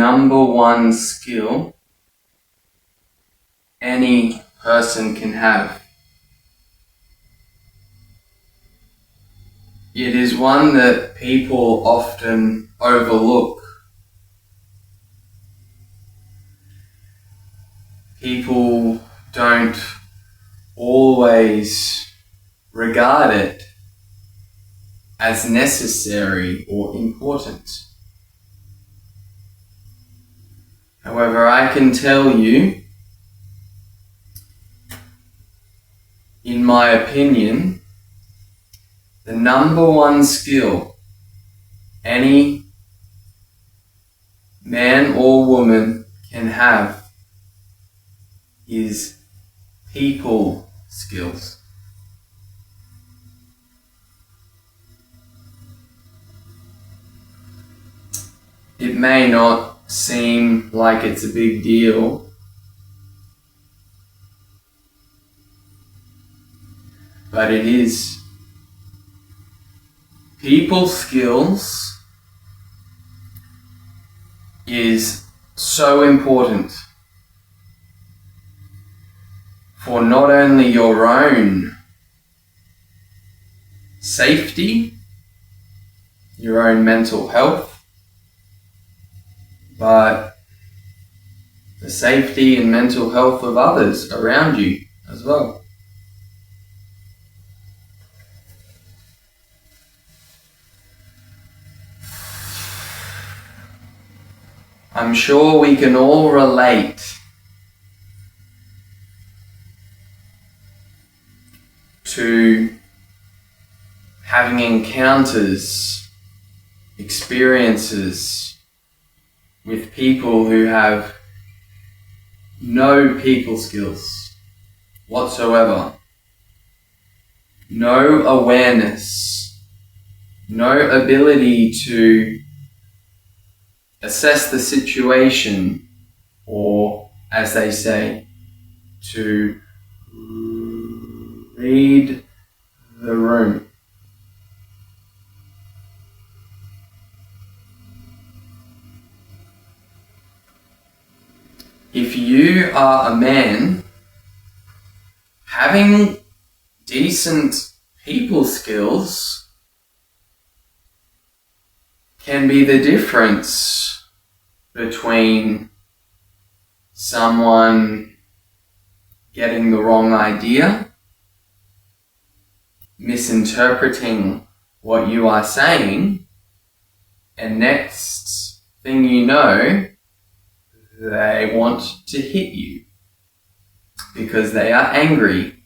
number one skill any person can have. It is one that people often overlook. People don't always regard it as necessary or important. However, I can tell you, in my opinion, the number one skill any man or woman can have is people skills. It may not seem like it's a big deal, but it is. People skills is so important for not only your own safety, your own mental health, but the safety and mental health of others around you as well. I'm sure we can all relate to having encounters, experiences with people who have no people skills whatsoever, no awareness, no ability to assess the situation, or as they say, to read the room. If you are a man, having decent people skills can be the difference between someone getting the wrong idea, misinterpreting what you are saying, and next thing you know, they want to hit you because they are angry,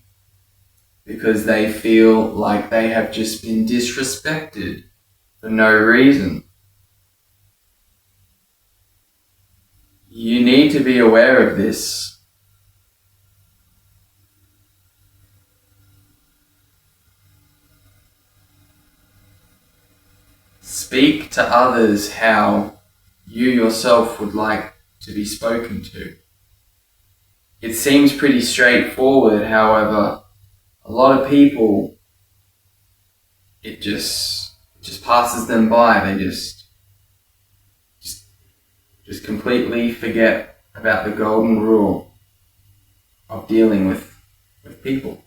because they feel like they have just been disrespected for no reason. You need to be aware of this. Speak to others how you yourself would like to be spoken to. It seems pretty straightforward, however, a lot of people, it just passes them by. They just completely forget about the golden rule of dealing with people.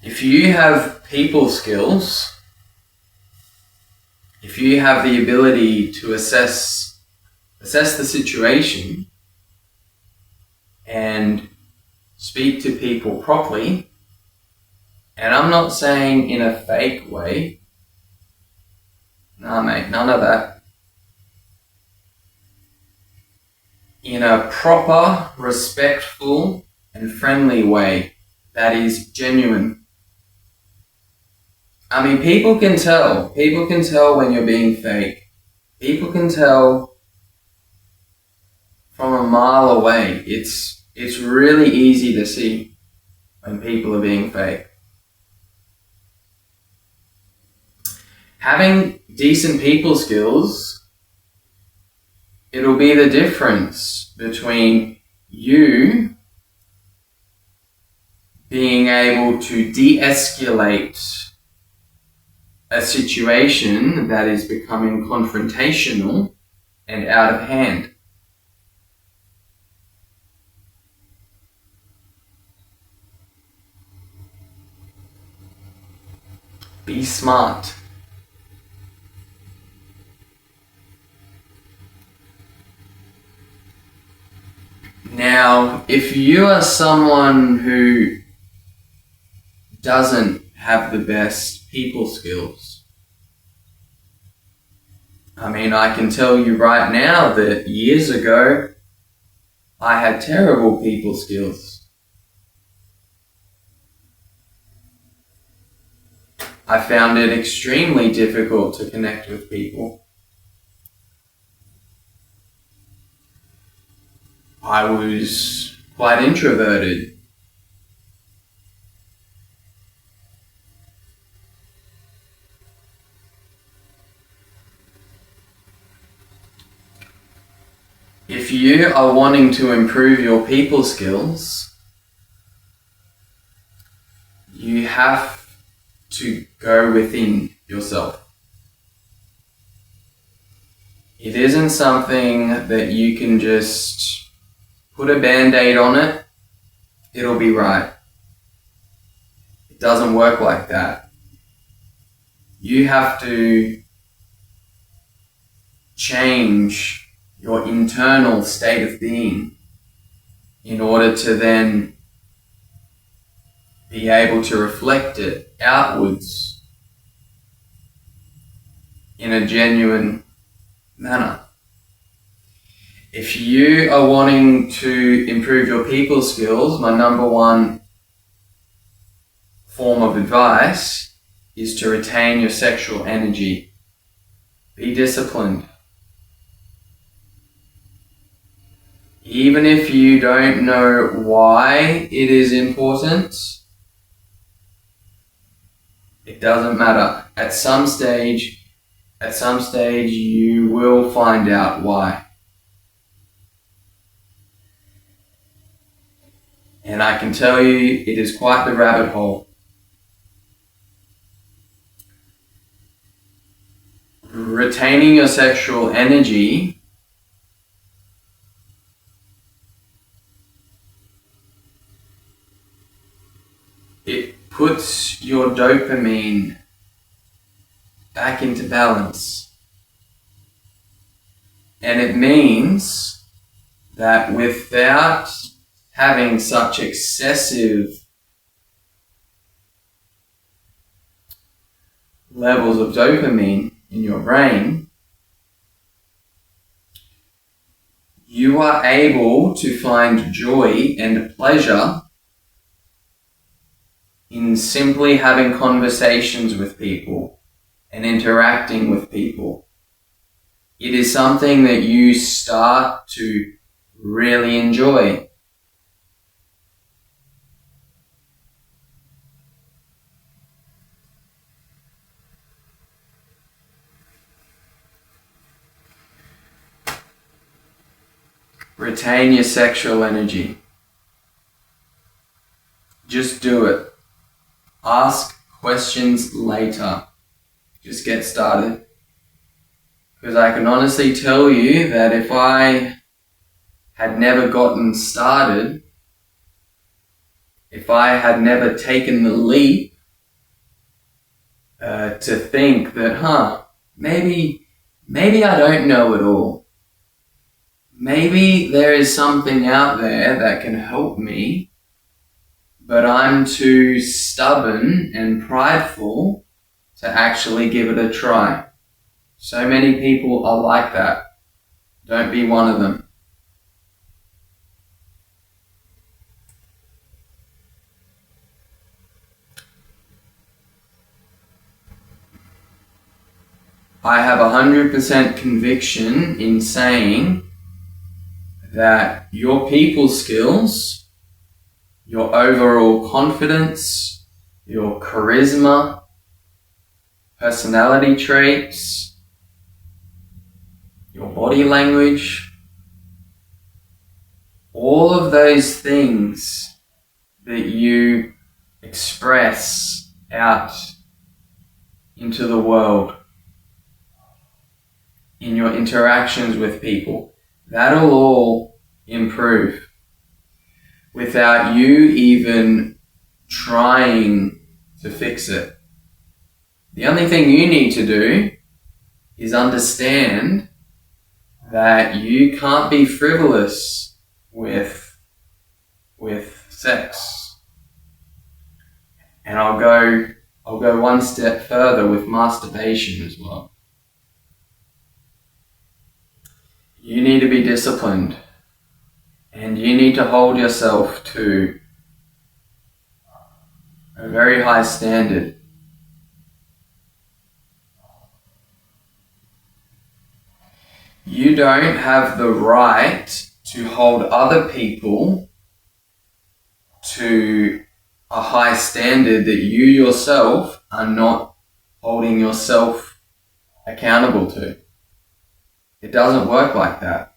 If you have people skills, if you have the ability to assess the situation and speak to people properly, and I'm not saying in a fake way, nah mate, none of that. In a proper, respectful and friendly way that is genuine. I mean, people can tell when you're being fake. People can tell from a mile away. It's really easy to see when people are being fake. Having decent people skills, it'll be the difference between you being able to de-escalate a situation that is becoming confrontational and out of hand. Be smart. Now, if you are someone who doesn't have the best people skills, I can tell you right now that years ago, I had terrible people skills. I found it extremely difficult to connect with people. I was quite introverted. If you are wanting to improve your people skills, you have to go within yourself. It isn't something that you can just put a band-aid on it, it'll be right. It doesn't work like that. You have to change your internal state of being in order to then be able to reflect it outwards in a genuine manner. If you are wanting to improve your people skills, my number one form of advice is to retain your sexual energy. Be disciplined. Even if you don't know why it is important, it doesn't matter. At some stage you will find out why. And I can tell you, it is quite the rabbit hole. Retaining your sexual energy it puts your dopamine back into balance. And it means that without having such excessive levels of dopamine in your brain, you are able to find joy and pleasure in simply having conversations with people and interacting with people. It is something that you start to really enjoy. Retain your sexual energy. Just do it. Ask questions later. Just get started. Because I can honestly tell you that if I had never gotten started, if I had never taken the leap to think that, maybe I don't know it all. Maybe there is something out there that can help me, but I'm too stubborn and prideful to actually give it a try. So many people are like that. Don't be one of them. I have 100% conviction in saying that your people skills, your overall confidence, your charisma, personality traits, your body language, all of those things that you express out into the world, in your interactions with people, that'll all improve without you even trying to fix it. The only thing you need to do is understand that you can't be frivolous with sex. And I'll go one step further with masturbation as well. You need to be disciplined, and you need to hold yourself to a very high standard. You don't have the right to hold other people to a high standard that you yourself are not holding yourself accountable to. It doesn't work like that.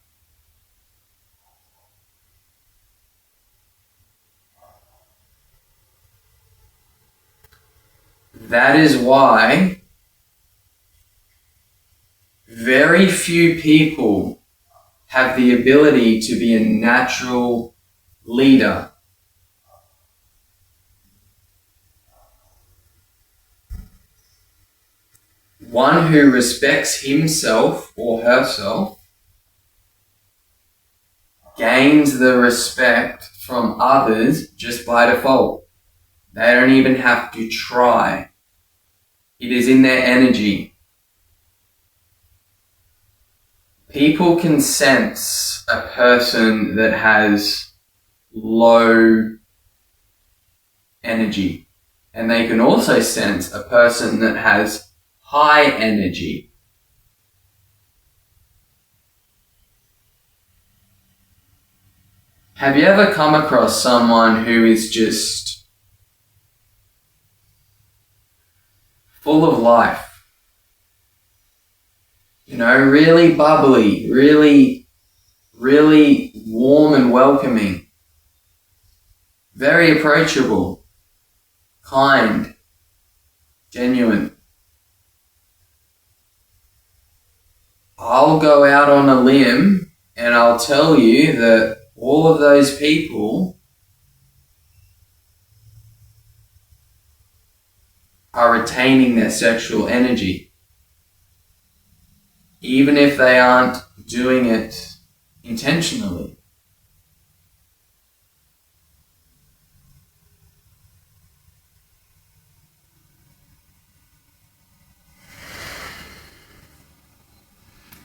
That is why very few people have the ability to be a natural leader. One who respects himself or herself gains the respect from others just by default. They don't even have to try. It is in their energy. People can sense a person that has low energy, and they can also sense a person that has high energy. Have you ever come across someone who is just full of life? You know, really bubbly, really warm and welcoming, very approachable, kind, genuine. I'll go out on a limb and I'll tell you that all of those people are retaining their sexual energy, even if they aren't doing it intentionally.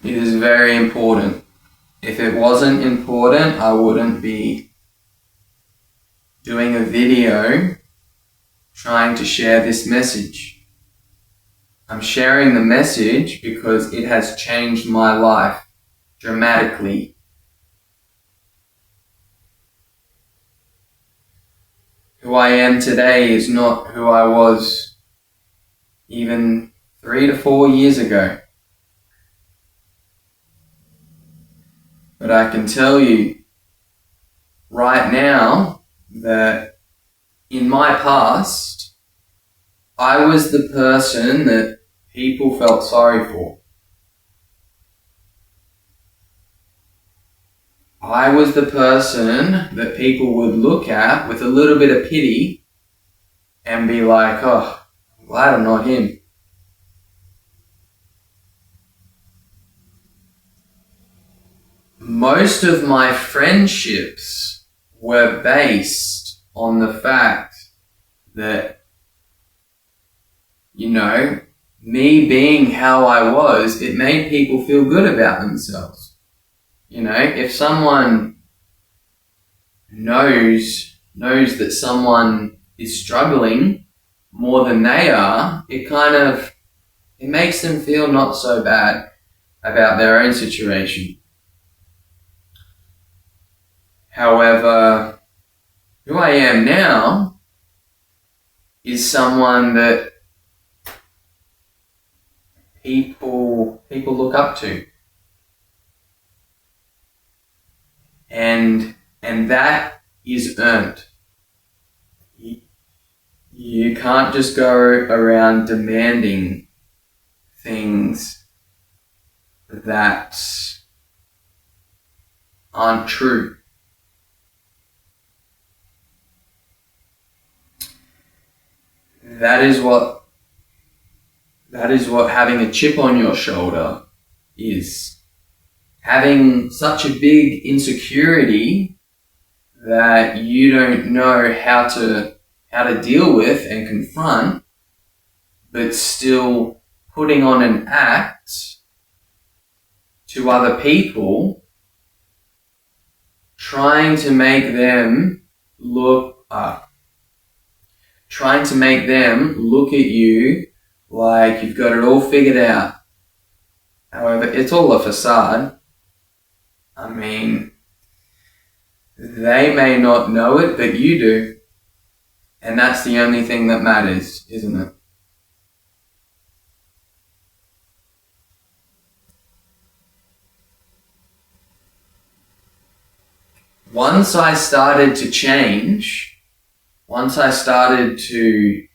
It is very important. If it wasn't important, I wouldn't be doing a video trying to share this message. I'm sharing the message because it has changed my life dramatically. Who I am today is not who I was even 3 to 4 years ago. But I can tell you right now that in my past, I was the person that people felt sorry for. I was the person that people would look at with a little bit of pity and be like, oh, I'm glad I'm not him. Most of my friendships were based on the fact that, you know, me being how I was, it made people feel good about themselves. You know, if someone knows that someone is struggling more than they are, it makes them feel not so bad about their own situation. However, who I am now is someone that people look up to. And that is earned. You can't just go around demanding things that aren't true. That is what having a chip on your shoulder is. Having such a big insecurity that you don't know how to deal with and confront, but still putting on an act to other people, trying to make them look at you like you've got it all figured out. However, it's all a facade. I mean, they may not know it, but you do. And that's the only thing that matters, isn't it? Once I started to change, once I started to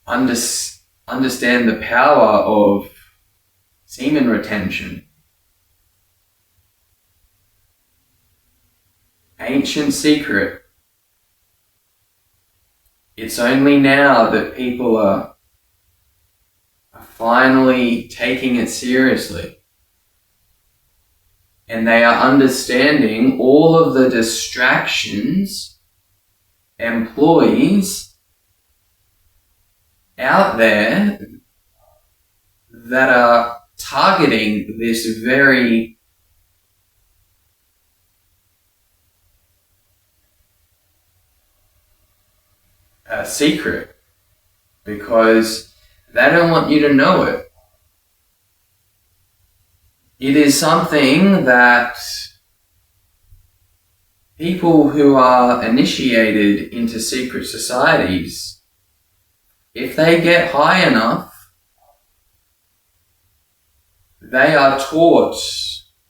understand the power of semen retention, ancient secret, it's only now that people are finally taking it seriously. And they are understanding all of the distractions employees out there that are targeting this very secret, because they don't want you to know it. It is something that people who are initiated into secret societies, if they get high enough, they are taught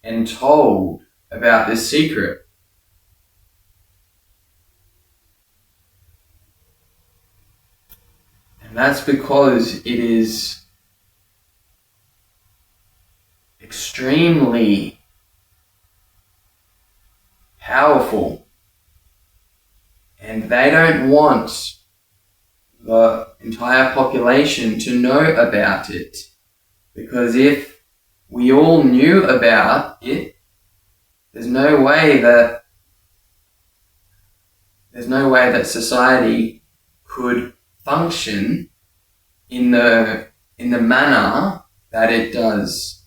and told about this secret. And that's because it is extremely powerful, and they don't want the entire population to know about it, because if we all knew about it, there's no way that society could function in the manner that it does.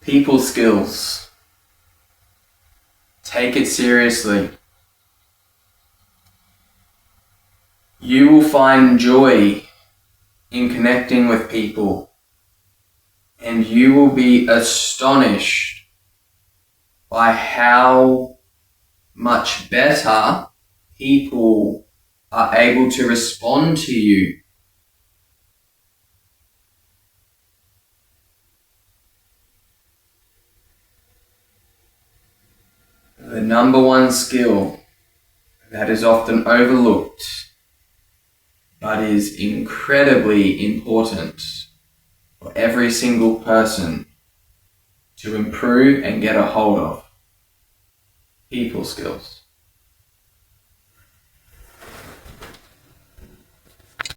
People skills. Take it seriously. You will find joy in connecting with people, and you will be astonished by how much better people are able to respond to you. The number one skill that is often overlooked but is incredibly important for every single person to improve and get a hold of: people skills.